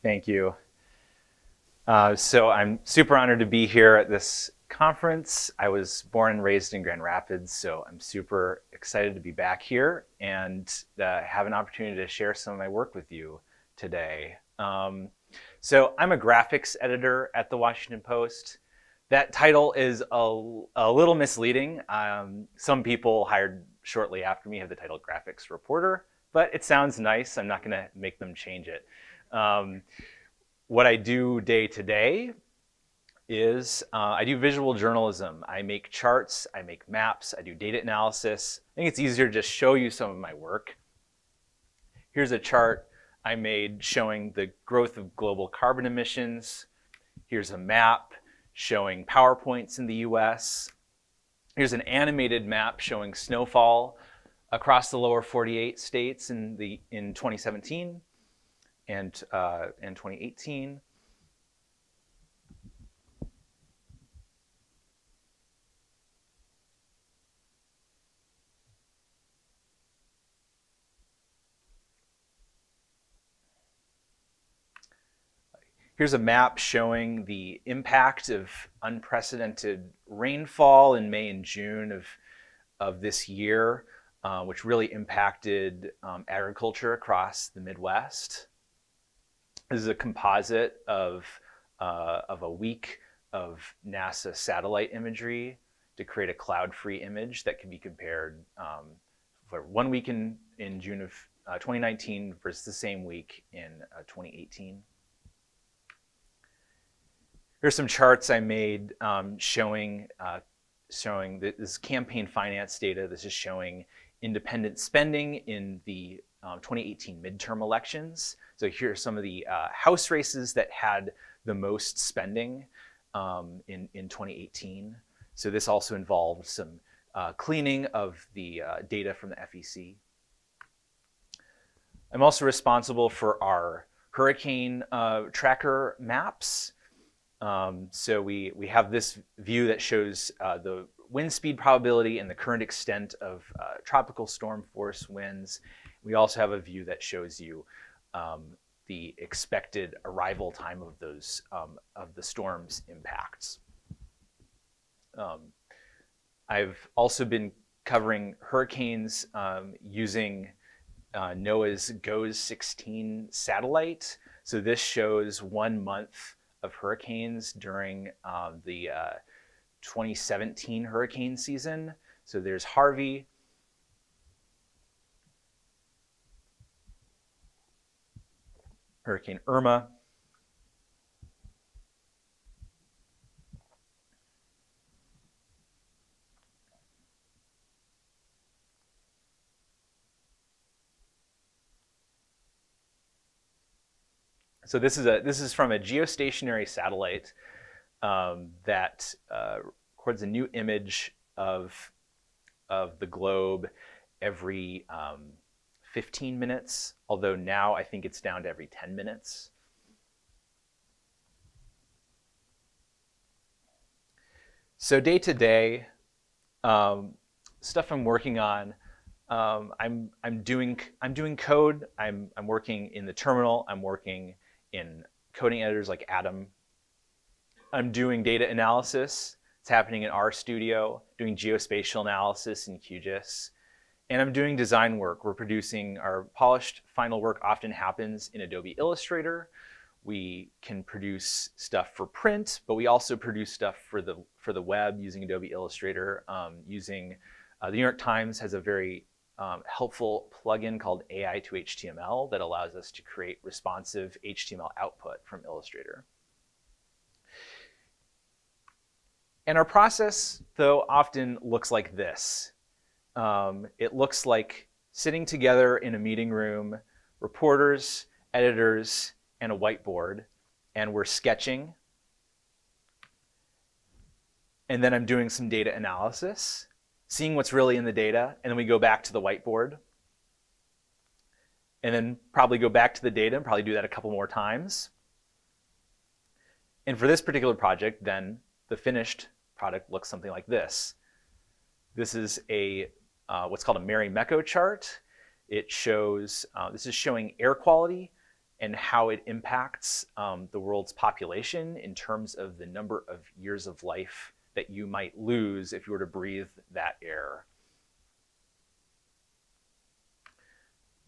Thank you. So I'm super honored to be here at this conference. I was born and raised in Grand Rapids, so I'm super excited to be back here and have an opportunity to share some of my work with you today. So I'm a graphics editor at the Washington Post. That title is a little misleading. Some people hired shortly after me have the title graphics reporter, but it sounds nice. I'm not going to make them change it. What I do day to day is I do visual journalism. I make charts, I make maps, I do data analysis. I think it's easier to just show you some of my work. Here's a chart I made showing the growth of global carbon emissions. Here's a map showing power points in the US. Here's an animated map showing snowfall across the lower 48 states in 2017 and 2018. Here's a map showing the impact of unprecedented rainfall in May and June of this year, which really impacted agriculture across the Midwest. This is a composite of a week of NASA satellite imagery to create a cloud-free image that can be compared for 1 week in June of 2019 versus the same week in 2018. Here's some charts I made showing this campaign finance data. This is showing independent spending in the 2018 midterm elections. So here are some of the House races that had the most spending in 2018. So this also involved some cleaning of the data from the FEC. I'm also responsible for our hurricane tracker maps. So we have this view that shows the wind speed probability and the current extent of tropical storm force winds. We also have a view that shows you the expected arrival time of those of the storm's impacts. I've also been covering hurricanes using NOAA's GOES-16 satellite. So this shows 1 month of hurricanes during the 2017 hurricane season. So there's Harvey, Hurricane Irma, so this is from a geostationary satellite that records a new image of the globe every 15 minutes, although now I think it's down to every 10 minutes. So day to day, stuff I'm working on. I'm doing code. I'm working in the terminal. I'm working in coding editors like Atom. I'm doing data analysis. It's happening in RStudio, doing geospatial analysis in QGIS. And I'm doing design work. We're producing our polished final work often happens in Adobe Illustrator. We can produce stuff for print, but we also produce stuff for the web using Adobe Illustrator. The New York Times has a very helpful plugin called AI to HTML that allows us to create responsive HTML output from Illustrator. And our process, though, often looks like this. It looks like sitting together in a meeting room, reporters, editors, and a whiteboard, and we're sketching. And then I'm doing some data analysis, seeing what's really in the data, and then we go back to the whiteboard. And then probably go back to the data and probably do that a couple more times. And for this particular project, then the finished product looks something like this. This is what's called a Mary-Mecco chart. It shows, this is showing air quality and how it impacts the world's population in terms of the number of years of life that you might lose if you were to breathe that air.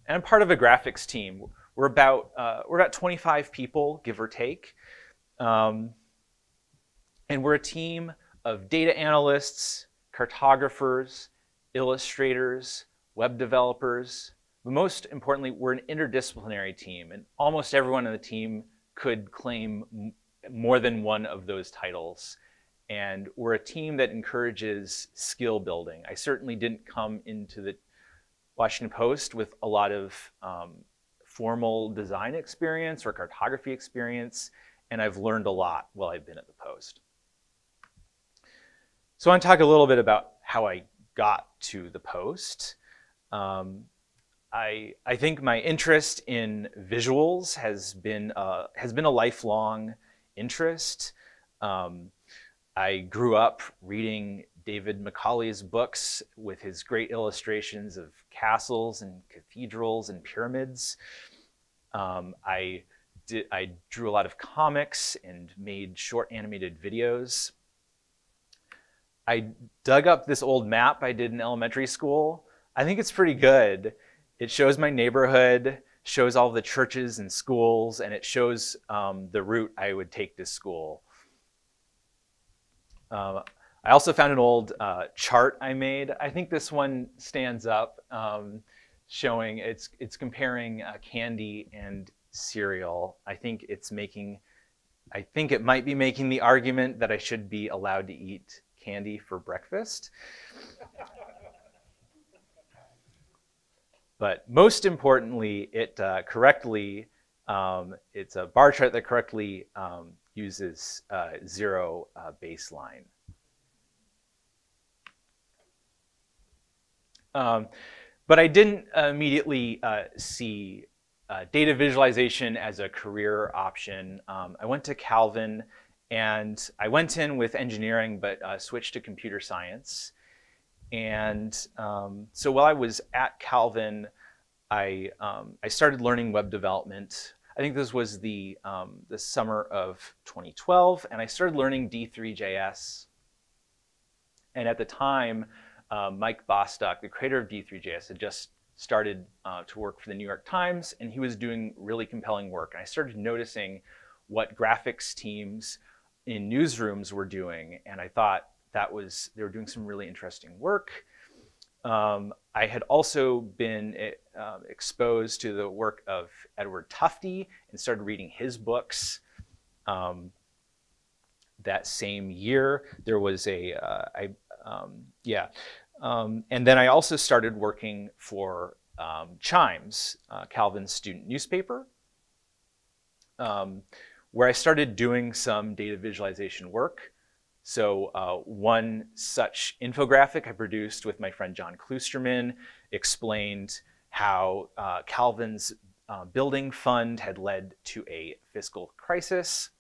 And I'm part of a graphics team. We're about 25 people, give or take. And we're a team of data analysts, cartographers, illustrators, web developers. But most importantly, we're an interdisciplinary team, and almost everyone on the team could claim more than one of those titles. And we're a team that encourages skill building. I certainly didn't come into the Washington Post with a lot of formal design experience or cartography experience, and I've learned a lot while I've been at the Post. So I want to talk a little bit about how I got to the Post. I think my interest in visuals has been a lifelong interest. I grew up reading David Macaulay's books with his great illustrations of castles and cathedrals and pyramids. I drew a lot of comics and made short animated videos. I dug up this old map I did in elementary school. I think it's pretty good. It shows my neighborhood, shows all the churches and schools, and it shows the route I would take to school. I also found an old chart I made. I think this one stands up, showing it's comparing candy and cereal. I think it might be making the argument that I should be allowed to eat candy for breakfast. But most importantly, it's a bar chart that correctly uses zero baseline. But I didn't immediately see data visualization as a career option. I went to Calvin, and I went in with engineering, but switched to computer science. And so while I was at Calvin, I started learning web development. I think this was the summer of 2012, and I started learning D3.js. And at the time, Mike Bostock, the creator of D3.js, had just started to work for the New York Times, and he was doing really compelling work. And I started noticing what graphics teams in newsrooms were doing, and I thought they were doing some really interesting work. I had also been exposed to the work of Edward Tufte and started reading his books. That same year, there was and then I also started working for Chimes, Calvin's student newspaper, where I started doing some data visualization work. So one such infographic I produced with my friend John Kloosterman explained how Calvin's building fund had led to a fiscal crisis.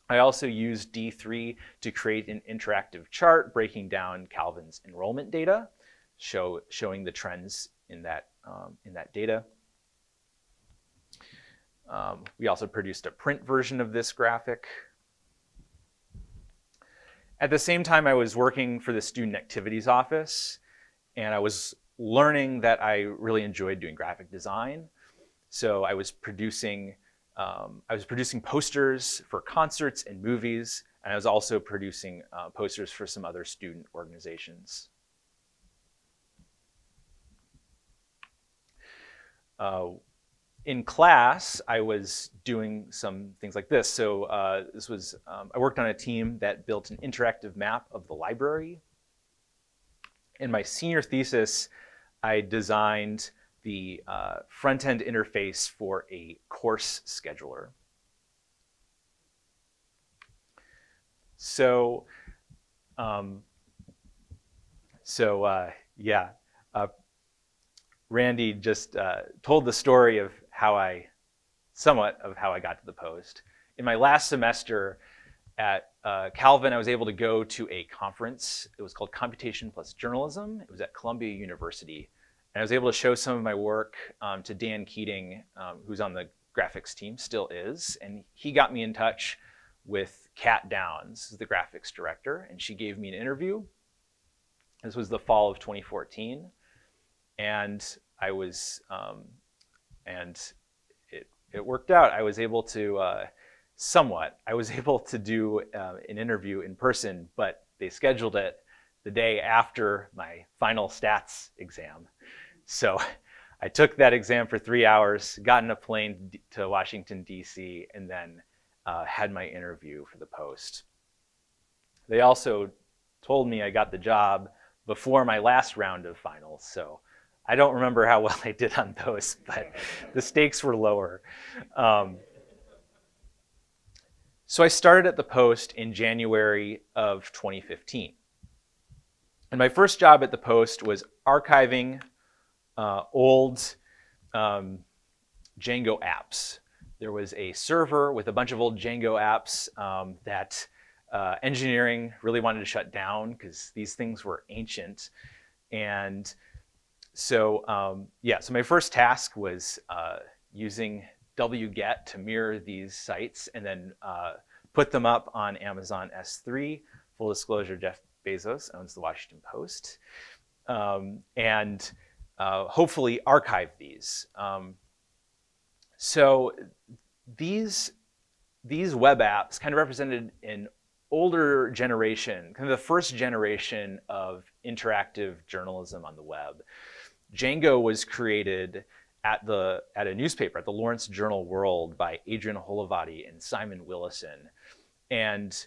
I also used D3 to create an interactive chart breaking down Calvin's enrollment data, showing the trends in that data. We also produced a print version of this graphic. At the same time, I was working for the Student Activities Office, and I was learning that I really enjoyed doing graphic design. So I was producing posters for concerts and movies, and I was also producing posters for some other student organizations. In class, I was doing some things like this. So I worked on a team that built an interactive map of the library. In my senior thesis, I designed the front-end interface for a course scheduler. Randy just told the story of somewhat of how I got to the Post. In my last semester at Calvin, I was able to go to a conference. It was called Computation Plus Journalism. It was at Columbia University. And I was able to show some of my work to Dan Keating, who's on the graphics team, still is, and he got me in touch with Kat Downs, the graphics director, and she gave me an interview. This was the fall of 2014, and I was, and it worked out. I was able to, I was able to do an interview in person, but they scheduled it the day after my final stats exam. So I took that exam for 3 hours, got in a plane to Washington, D.C., and then had my interview for the Post. They also told me I got the job before my last round of finals, so I don't remember how well I did on those, but the stakes were lower. So I started at the Post in January of 2015. And my first job at the Post was archiving old Django apps. There was a server with a bunch of old Django apps that engineering really wanted to shut down because these things were ancient. And so, so my first task was using wget to mirror these sites and then put them up on Amazon S3. Full disclosure, Jeff Bezos owns the Washington Post. And hopefully archive these. So these web apps kind of represented an older generation, kind of the first generation of interactive journalism on the web. Django was created at a newspaper, at the Lawrence Journal World, by Adrian Holovati and Simon Willison. And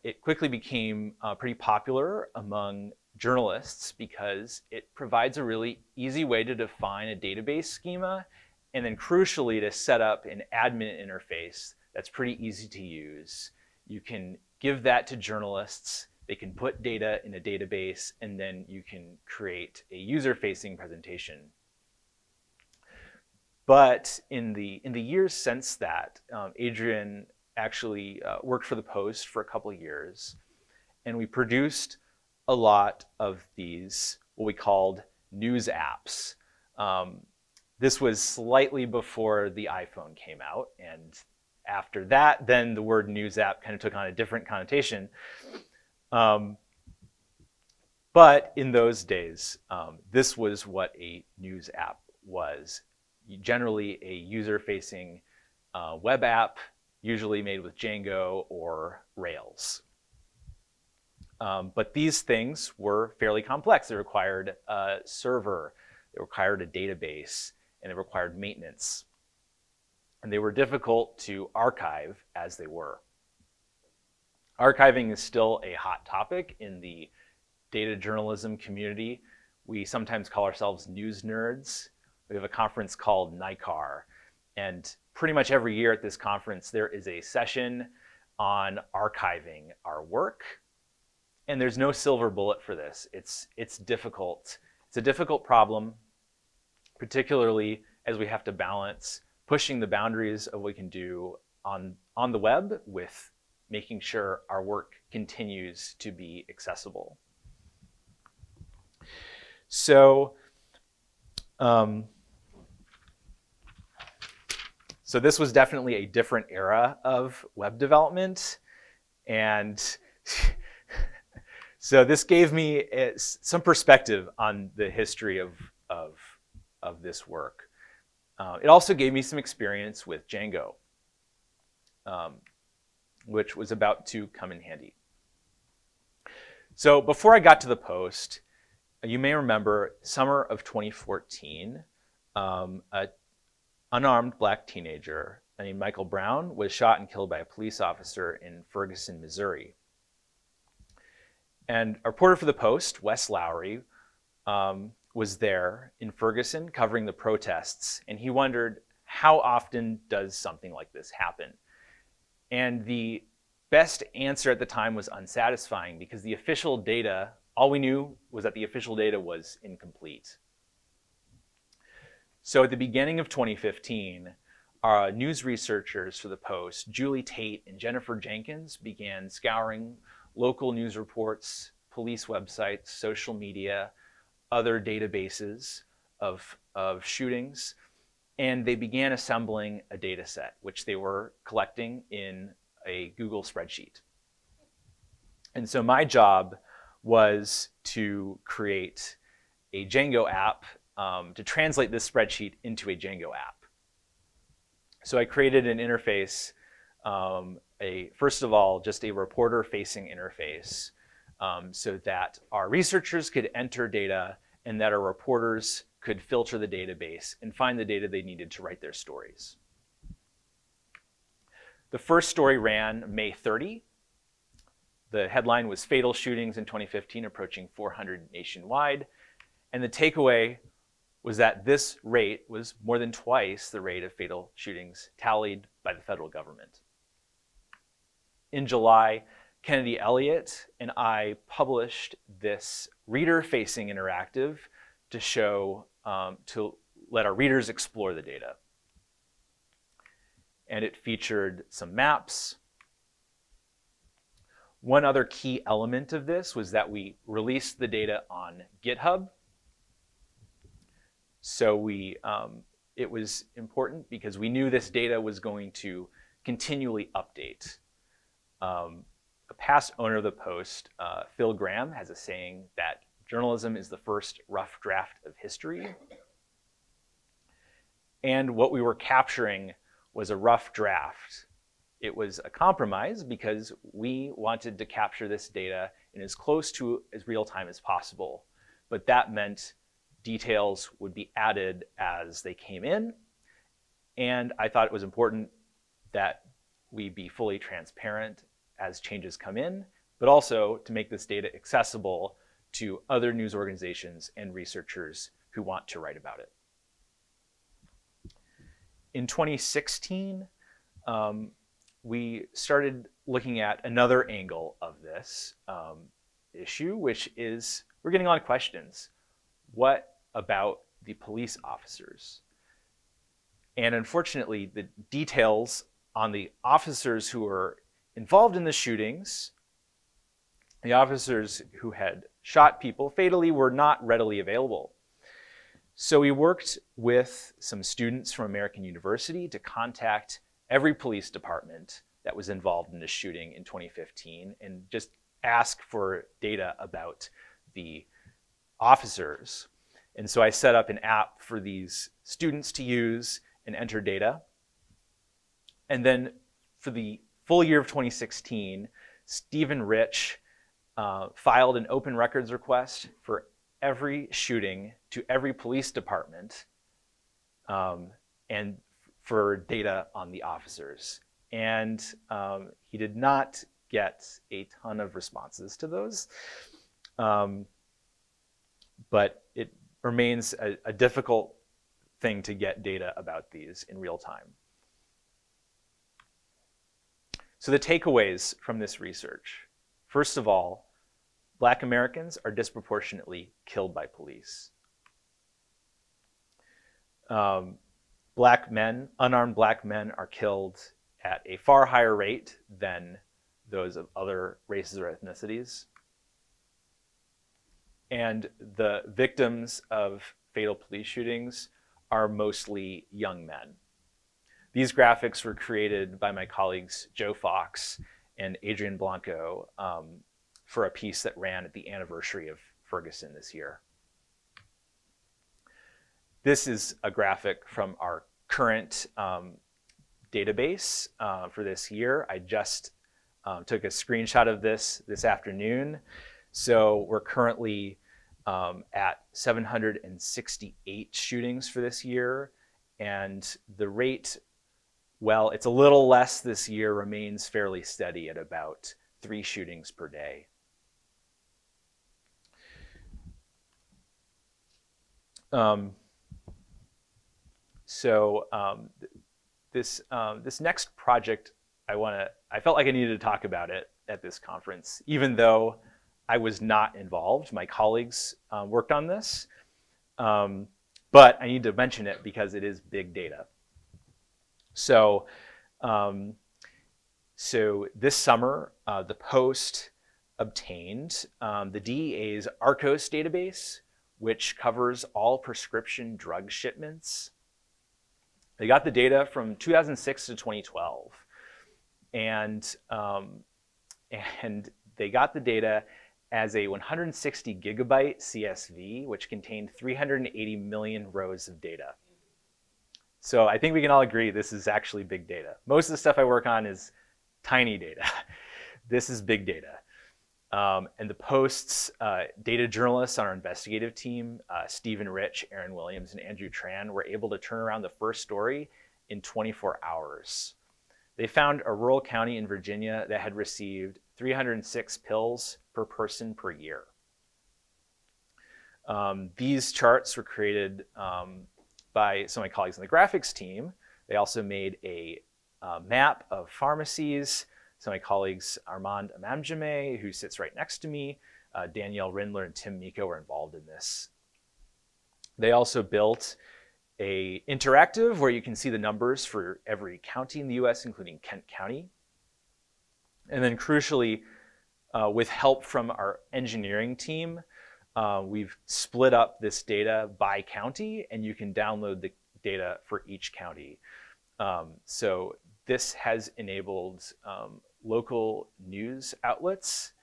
it quickly became pretty popular among journalists because it provides a really easy way to define a database schema and then crucially to set up an admin interface that's pretty easy to use. You can give that to journalists, they can put data in a database, and then you can create a user-facing presentation. But in the years since that, Adrian actually worked for the Post for a couple of years, and we produced a lot of these, what we called news apps. This was slightly before the iPhone came out, and after that, then the word news app kind of took on a different connotation. But in those days, this was what a news app was. Generally a user-facing web app, usually made with Django or Rails. But these things were fairly complex. They required a server, they required a database, and they required maintenance. And they were difficult to archive as they were. Archiving is still a hot topic in the data journalism community. We sometimes call ourselves news nerds. We have a conference called NICAR. And pretty much every year at this conference, there is a session on archiving our work. And there's no silver bullet for this. It's difficult. It's a difficult problem, particularly as we have to balance pushing the boundaries of what we can do on the web with making sure our work continues to be accessible. So, so this was definitely a different era of web development. And so this gave me some perspective on the history of this work. It also gave me some experience with Django, which was about to come in handy. So before I got to the Post, you may remember summer of 2014, an unarmed black teenager named Michael Brown was shot and killed by a police officer in Ferguson, Missouri. And a reporter for the Post, Wes Lowry, was there in Ferguson covering the protests, and he wondered, how often does something like this happen? And the best answer at the time was unsatisfying because the official data, all we knew was that the official data was incomplete. So at the beginning of 2015, our news researchers for the Post, Julie Tate and Jennifer Jenkins, began scouring local news reports, police websites, social media, other databases of shootings, and they began assembling a data set, which they were collecting in a Google spreadsheet. And so my job was to create a Django app to translate this spreadsheet into a Django app. So I created an interface, first of all, just a reporter-facing interface, so that our researchers could enter data and that our reporters could filter the database and find the data they needed to write their stories. The first story ran May 30. The headline was "Fatal Shootings in 2015 Approaching 400 Nationwide." And the takeaway was that this rate was more than twice the rate of fatal shootings tallied by the federal government. In July, Kennedy Elliott and I published this reader-facing interactive to show, to let our readers explore the data. And it featured some maps. One other key element of this was that we released the data on GitHub. So it was important because we knew this data was going to continually update. A past owner of the Post, Phil Graham, has a saying that journalism is the first rough draft of history. And what we were capturing was a rough draft. It was a compromise because we wanted to capture this data in as close to as real time as possible. But that meant details would be added as they came in. And I thought it was important that we be fully transparent as changes come in, but also to make this data accessible to other news organizations and researchers who want to write about it. In 2016, we started looking at another angle of this issue, which is we're getting a lot of questions. What about the police officers? And unfortunately, the details on the officers who were involved in the shootings, the officers who had shot people fatally, were not readily available. So we worked with some students from American University to contact every police department that was involved in the shooting in 2015 and just ask for data about the officers. And so I set up an app for these students to use and enter data. And then for the full year of 2016, Stephen Rich filed an open records request for every shooting to every police department and for data on the officers. And he did not get a ton of responses to those. But it remains a difficult thing to get data about these in real time. So the takeaways from this research. First of all, Black Americans are disproportionately killed by police. Black men, unarmed Black men, are killed at a far higher rate than those of other races or ethnicities. And the victims of fatal police shootings are mostly young men. These graphics were created by my colleagues Joe Fox and Adrian Blanco for a piece that ran at the anniversary of Ferguson this year. This is a graphic from our current database for this year. I just took a screenshot of this afternoon. So we're currently at 768 shootings for this year. And the rate, well, it's a little less this year, remains fairly steady at about 3 shootings per day. This next project, I felt like I needed to talk about it at this conference, even though I was not involved. My colleagues worked on this, but I need to mention it because it is big data. So this summer, the Post obtained the DEA's ARCOS database, which covers all prescription drug shipments. They got the data from 2006 to 2012, and they got the data as a 160 gigabyte CSV, which contained 380 million rows of data. So I think we can all agree this is actually big data. Most of the stuff I work on is tiny data. This is big data. And the Post's data journalists on our investigative team, Stephen Rich, Aaron Williams, and Andrew Tran, were able to turn around the first story in 24 hours. They found a rural county in Virginia that had received 306 pills per person per year. These charts were created by some of my colleagues on the graphics team. They also made a map of pharmacies. Some of my colleagues, Armand Macciomei, who sits right next to me, Danielle Rindler, and Tim Miko were involved in this. They also built a interactive where you can see the numbers for every county in the US, including Kent County. And then crucially, with help from our engineering team, we've split up this data by county, and you can download the data for each county. So this has enabled local news outlets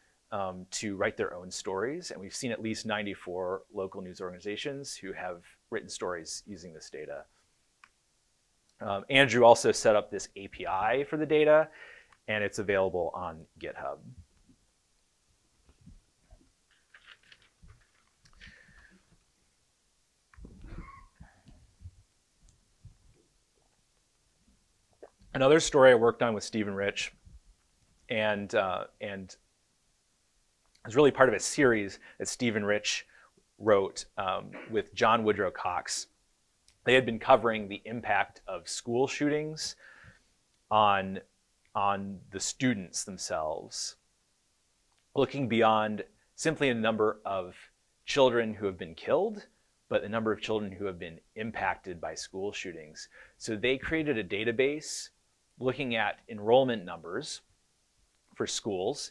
to write their own stories, and we've seen at least 94 local news organizations who have written stories using this data. Andrew also set up this API for the data, and it's available on GitHub. Another story I worked on with Stephen Rich, and it was really part of a series that Stephen Rich wrote with John Woodrow Cox. They had been covering the impact of school shootings on the students themselves, looking beyond simply a number of children who have been killed, but the number of children who have been impacted by school shootings. So they created a database looking at enrollment numbers for schools,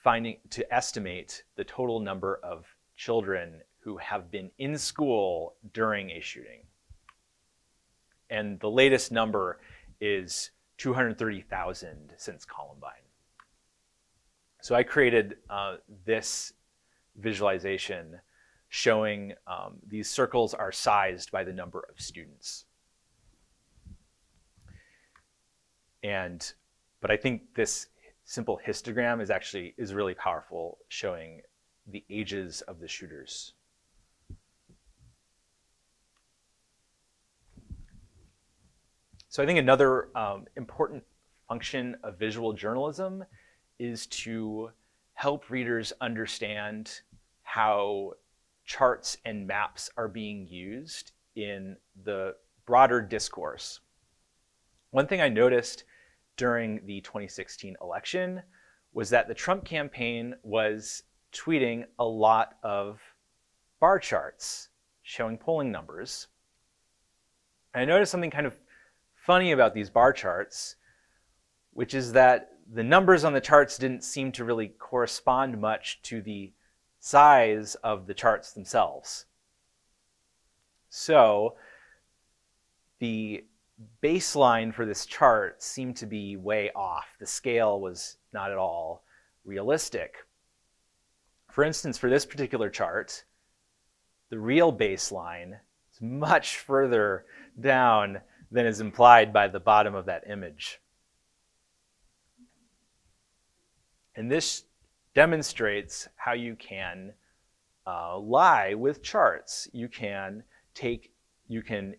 to estimate the total number of children who have been in school during a shooting. And the latest number is 230,000 since Columbine. So I created this visualization showing these circles are sized by the number of students. But I think this simple histogram is really powerful, showing the ages of the shooters. So I think another important function of visual journalism is to help readers understand how charts and maps are being used in the broader discourse. One thing I noticed during the 2016 election was that the Trump campaign was tweeting a lot of bar charts showing polling numbers. And I noticed something kind of funny about these bar charts, which is that the numbers on the charts didn't seem to really correspond much to the size of the charts themselves. So the baseline for this chart seemed to be way off. The scale was not at all realistic. For instance, for this particular chart, the real baseline is much further down than is implied by the bottom of that image. And this demonstrates how you can lie with charts. You can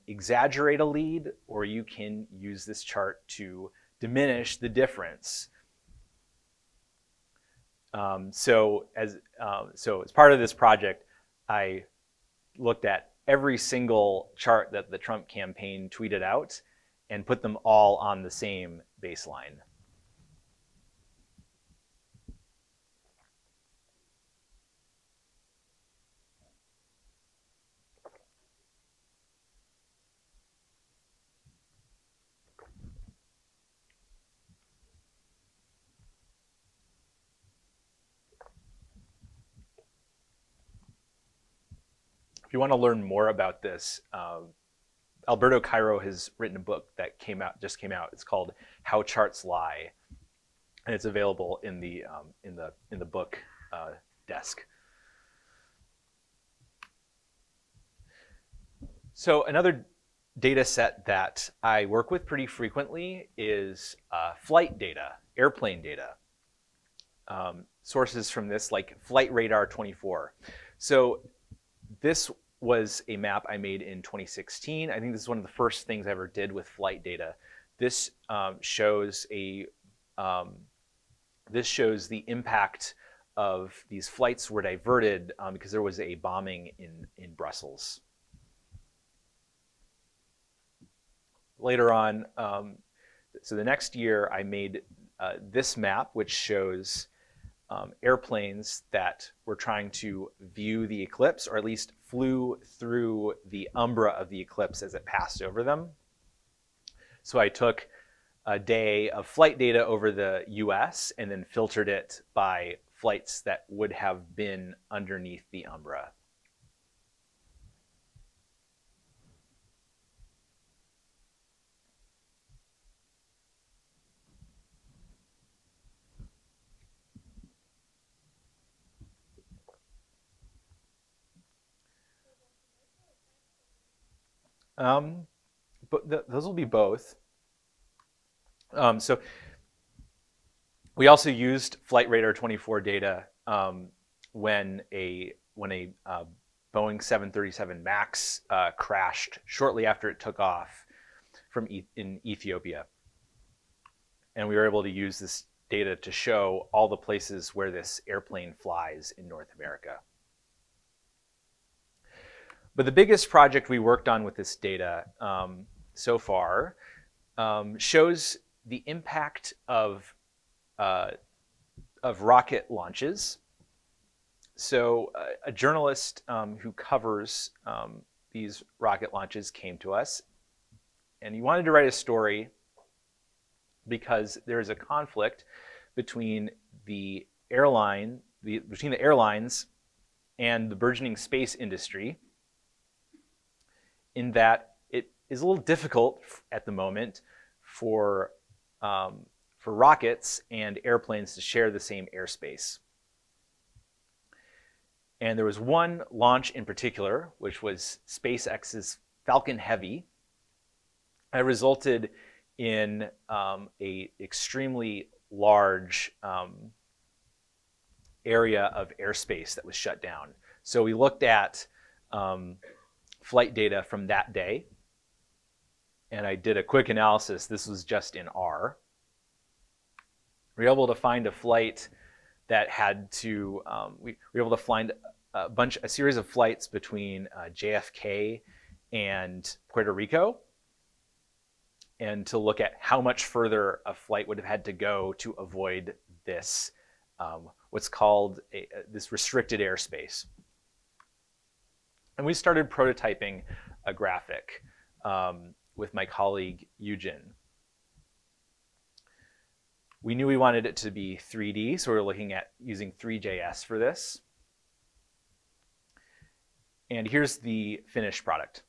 exaggerate a lead, or you can use this chart to diminish the difference. So as part of this project, I looked at every single chart that the Trump campaign tweeted out and put them all on the same baseline. If you want to learn more about this, Alberto Cairo has written a book that just came out. It's called How Charts Lie, and it's available in the book desk. So another data set that I work with pretty frequently is flight data, airplane data. Sources from this, like Flight Radar 24. So this was a map I made in 2016. I think this is one of the first things I ever did with flight data. This shows the impact of these flights were diverted because there was a bombing in Brussels. Later on, so the next year I made this map, which shows airplanes that were trying to view the eclipse, or at least flew through the umbra of the eclipse as it passed over them. So I took a day of flight data over the US and then filtered it by flights that would have been underneath the umbra. But those will be both. So we also used Flight Radar 24 data when a Boeing 737 MAX crashed shortly after it took off in Ethiopia, and we were able to use this data to show all the places where this airplane flies in North America. But the biggest project we worked on with this data so far shows the impact of rocket launches. So a journalist who covers these rocket launches came to us, and he wanted to write a story because there is a conflict between the airlines and the burgeoning space industry, in that it is a little difficult at the moment for rockets and airplanes to share the same airspace. And there was one launch in particular, which was SpaceX's Falcon Heavy, that resulted in a extremely large area of airspace that was shut down. So we looked at flight data from that day, and I did a quick analysis. This was just in R. We were able to find a flight that had to, we were able to find a series of flights between JFK and Puerto Rico, and to look at how much further a flight would have had to go to avoid this, what's called this restricted airspace. And we started prototyping a graphic with my colleague Eugen. We knew we wanted it to be 3D, so we were looking at using 3JS for this. And here's the finished product.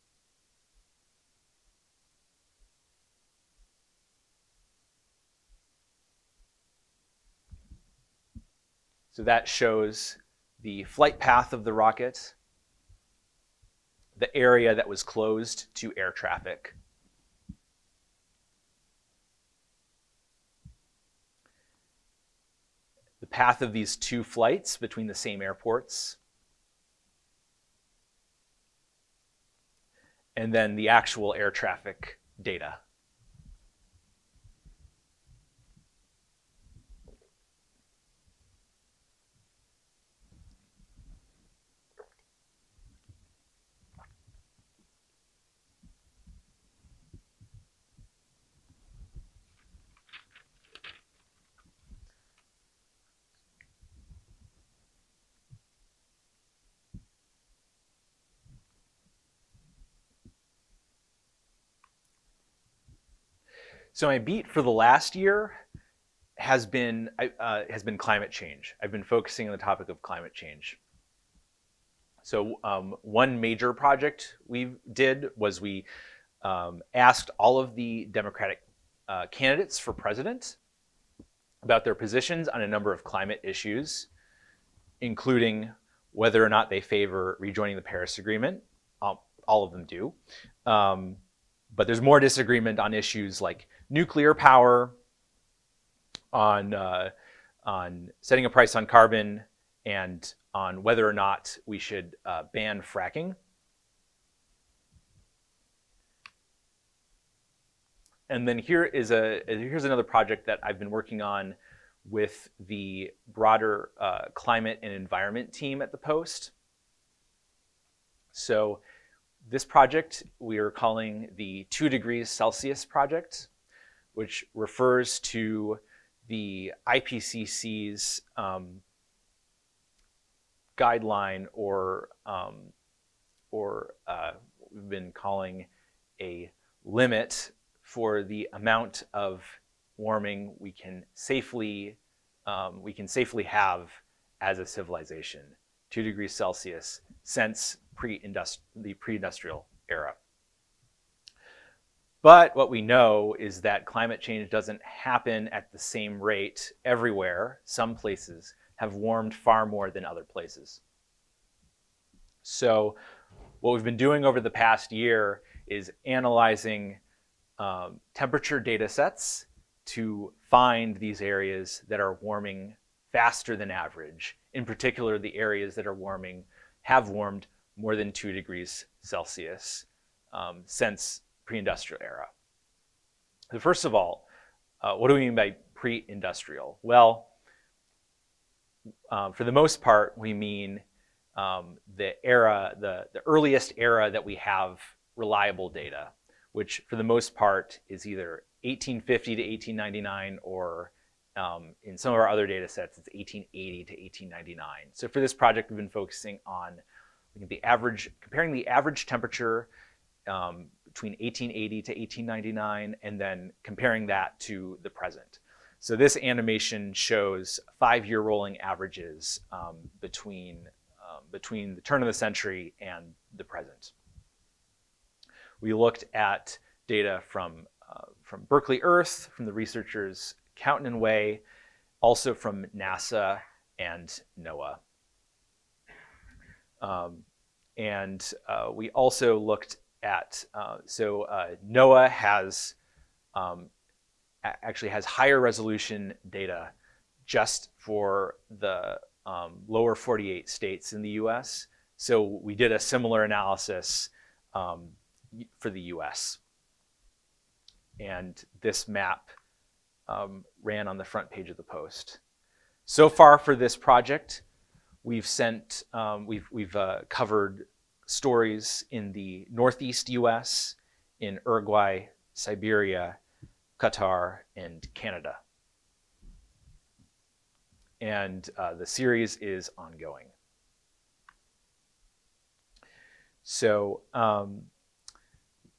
So that shows the flight path of the rocket, the area that was closed to air traffic, the path of these two flights between the same airports, and then the actual air traffic data. So my beat for the last year has been climate change. I've been focusing on the topic of climate change. So one major project we did was we asked all of the Democratic candidates for president about their positions on a number of climate issues, including whether or not they favor rejoining the Paris Agreement. All of them do. But there's more disagreement on issues like nuclear power, on setting a price on carbon, and on whether or not we should ban fracking. And then here's another project that I've been working on with the broader climate and environment team at the Post. So this project we are calling the 2 degrees Celsius project, which refers to the IPCC's guideline, or we've been calling a limit for the amount of warming we can safely have as a civilization, 2 degrees Celsius, since the pre-industrial era. But what we know is that climate change doesn't happen at the same rate everywhere. Some places have warmed far more than other places. So what we've been doing over the past year is analyzing temperature data sets to find these areas that are warming faster than average. In particular, the areas that have warmed more than 2 degrees Celsius since pre-industrial era. So first of all, what do we mean by pre-industrial? Well, for the most part, we mean the earliest era that we have reliable data, which for the most part is either 1850 to 1899, or in some of our other data sets, it's 1880 to 1899. So for this project, we've been focusing on comparing the average temperature between 1880 to 1899, and then comparing that to the present. So this animation shows 5-year rolling averages between the turn of the century and the present. We looked at data from Berkeley Earth, from the researchers Coughton and Way, also from NASA and NOAA. We also looked at, NOAA actually has higher resolution data just for the lower 48 states in the US. So we did a similar analysis for the US. And this map ran on the front page of the Post. So far for this project, we've covered stories in the Northeast US, in Uruguay, Siberia, Qatar, and Canada. And the series is ongoing. So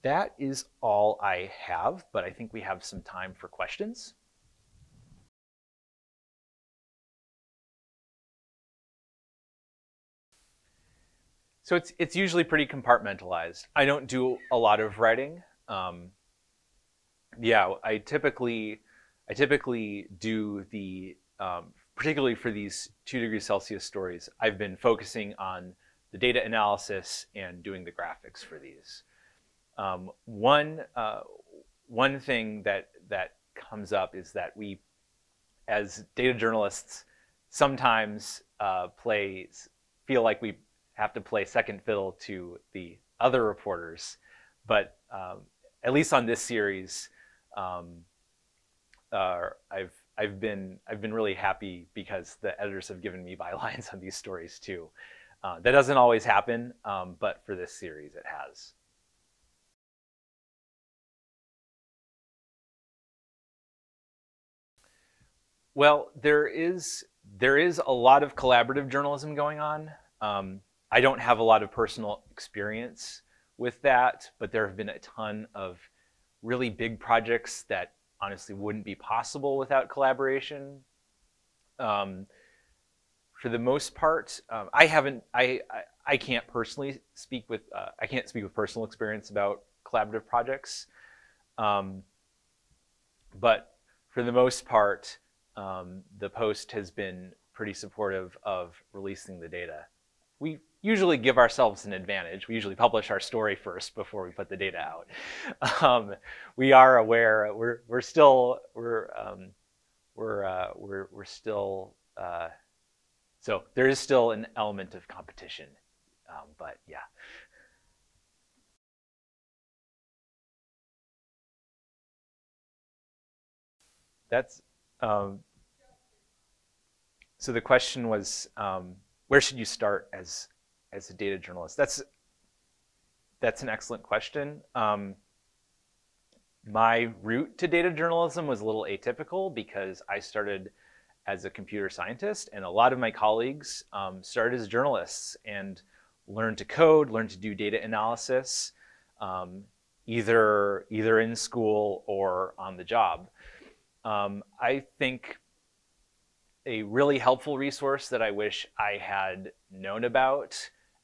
that is all I have, but I think we have some time for questions. So it's usually pretty compartmentalized. I don't do a lot of writing. I typically do the, particularly for these 2 degrees Celsius stories, I've been focusing on the data analysis and doing the graphics for these. One thing that comes up is that we, as data journalists, sometimes feel like we have to play second fiddle to the other reporters, but at least on this series, I've been really happy because the editors have given me bylines on these stories too. That doesn't always happen, but for this series, it has. Well, there is a lot of collaborative journalism going on. I don't have a lot of personal experience with that, but there have been a ton of really big projects that honestly wouldn't be possible without collaboration. For the most part, I can't personally speak with I can't speak with personal experience about collaborative projects. But for the most part, the Post has been pretty supportive of releasing the data. We usually give ourselves an advantage. We usually publish our story first before we put the data out. We are aware. We're still so there is still an element of competition, but yeah. That's so the question was, where should you start as a data journalist? That's an excellent question. My route to data journalism was a little atypical because I started as a computer scientist, and a lot of my colleagues started as journalists and learned to code, learned to do data analysis, either in school or on the job. I think a really helpful resource that I wish I had known about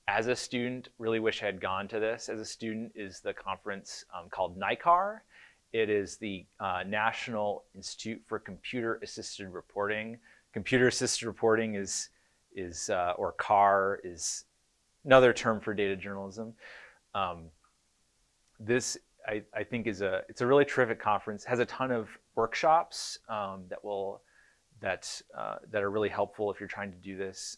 as a student, really wish I had gone to this as a student, is the conference called NICAR. It is the National Institute for Computer Assisted Reporting. Computer assisted reporting or CAR is another term for data journalism. This I think it's a really terrific conference. It has a ton of workshops that are really helpful if you're trying to do this,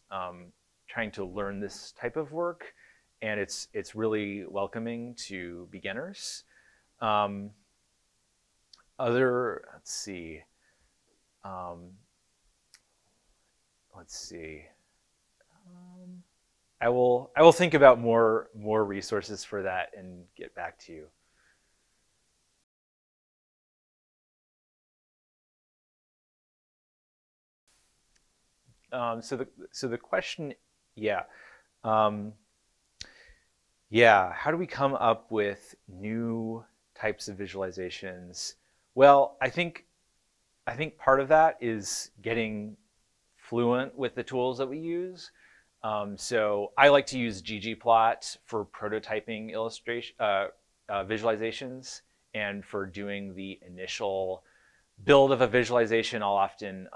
trying to learn this type of work, and it's really welcoming to beginners. Let's see. I will think about more resources for that and get back to you. So the question, yeah. How do we come up with new types of visualizations? Well, I think part of that is getting fluent with the tools that we use. So I like to use ggplot for prototyping illustration visualizations, and for doing the initial build of a visualization, I'll often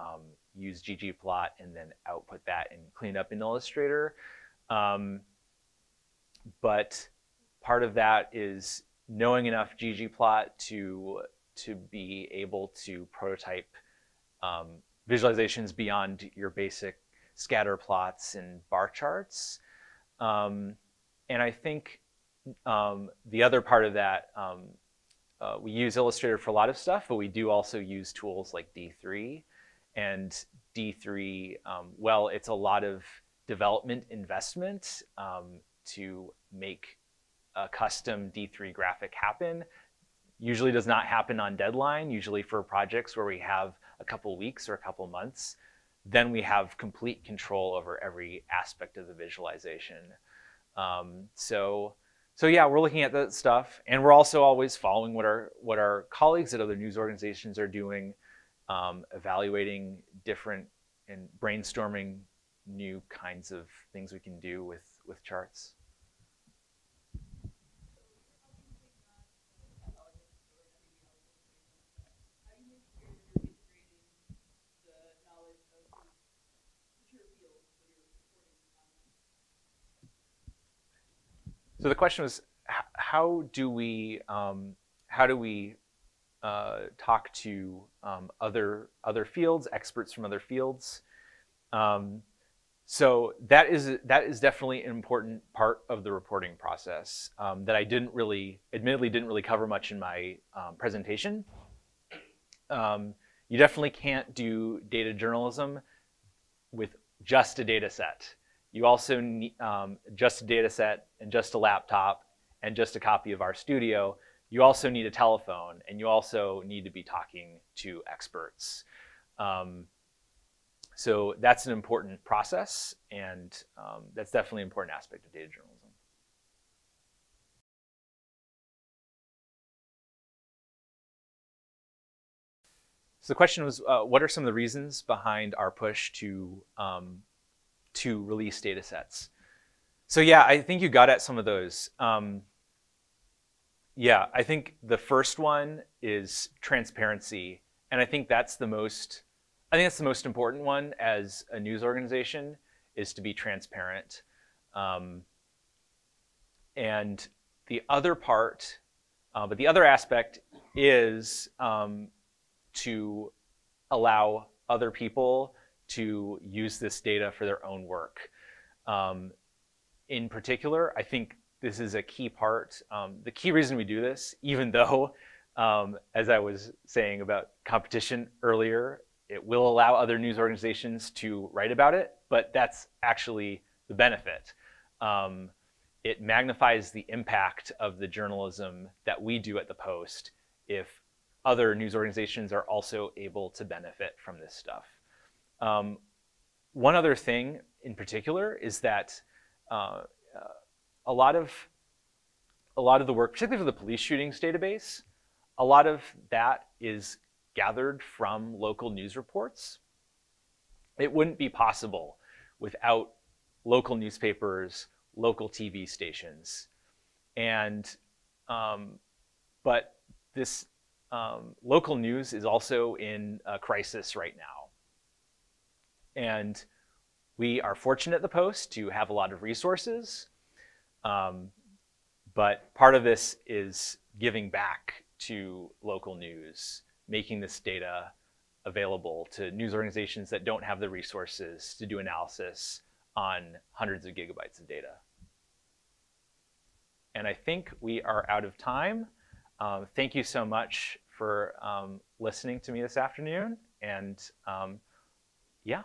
use ggplot and then output that and clean it up in Illustrator. But part of that is knowing enough ggplot to be able to prototype visualizations beyond your basic scatter plots and bar charts. And I think the other part of that, we use Illustrator for a lot of stuff, but we do also use tools like D3. And D3, well, it's a lot of development investment to make a custom D3 graphic happen. Usually does not happen on deadline, usually for projects where we have a couple weeks or a couple months. Then we have complete control over every aspect of the visualization. So yeah, we're looking at that stuff, and we're also always following what our colleagues at other news organizations are doing, evaluating different and brainstorming new kinds of things we can do with charts. So the question was, how do we talk to other fields, experts from other fields? So that is definitely an important part of the reporting process that I admittedly didn't really cover much in my presentation. You definitely can't do data journalism with just a data set. You also need just a data set and just a laptop and just a copy of RStudio. You also need a telephone, and you also need to be talking to experts. So that's an important process, and that's definitely an important aspect of data journalism. So the question was, what are some of the reasons behind our push to release data sets? So yeah, I think you got at some of those. Yeah, I think the first one is transparency, and I think that's the most important one as a news organization is to be transparent. Um, and the other part, but the other aspect is to allow other people to use this data for their own work. In particular, I think this is a key part. The key reason we do this, even though, as I was saying about competition earlier, it will allow other news organizations to write about it, but that's actually the benefit. It magnifies the impact of the journalism that we do at the Post if other news organizations are also able to benefit from this stuff. One other thing in particular is that a lot of the work, particularly for the police shootings database, a lot of that is gathered from local news reports. It wouldn't be possible without local newspapers, local TV stations. And, but this local news is also in a crisis right now. And we are fortunate at the Post to have a lot of resources, but part of this is giving back to local news, making this data available to news organizations that don't have the resources to do analysis on hundreds of gigabytes of data. And I think we are out of time. Thank you so much for listening to me this afternoon. And yeah.